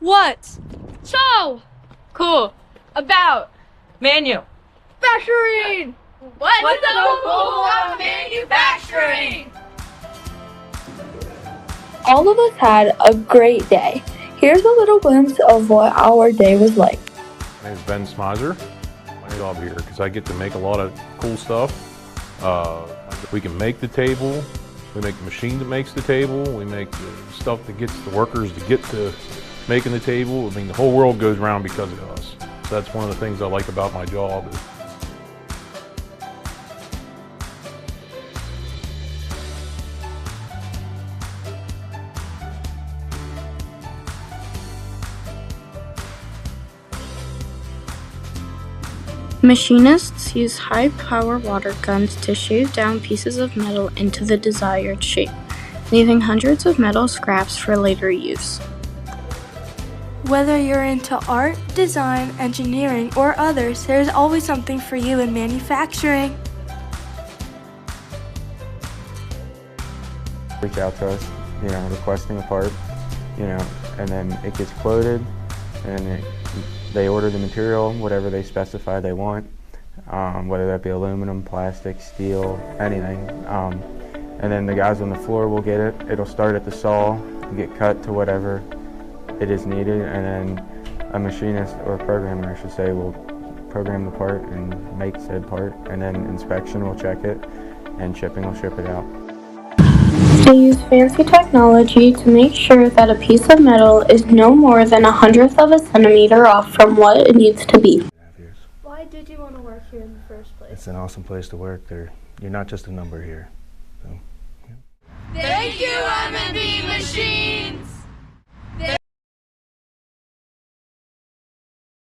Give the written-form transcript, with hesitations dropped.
What? So Cool. About. Manual. manufacturing. What's so cool about manufacturing? All of us had a great day. Here's a little glimpse of what our day was like. My name is Ben Smizer. My job here because I get to make a lot of cool stuff. We can make the table. We make the machine that makes the table. We make the stuff that gets the workers to get to making the table. I mean, the whole world goes around because of us. So that's one of the things I like about my job. Machinists use high-power water guns to shave down pieces of metal into the desired shape, leaving hundreds of metal scraps for later use. Whether you're into art, design, engineering, or others, there's always something for you in manufacturing. Reach out to us, requesting a part, and then it gets quoted, and they order the material, whatever they specify they want, whether that be aluminum, plastic, steel, anything. And then the guys on the floor will get it. It'll start at the saw, get cut to whatever it is needed, and then a machinist, or a programmer I should say, will program the part and make said part, and then inspection will check it, and shipping will ship it out. They use fancy technology to make sure that a piece of metal is no more than 1/100th of a centimeter off from what it needs to be. Why did you want to work here in the first place? It's an awesome place to work. You're not just a number here. So, yeah. Thank you,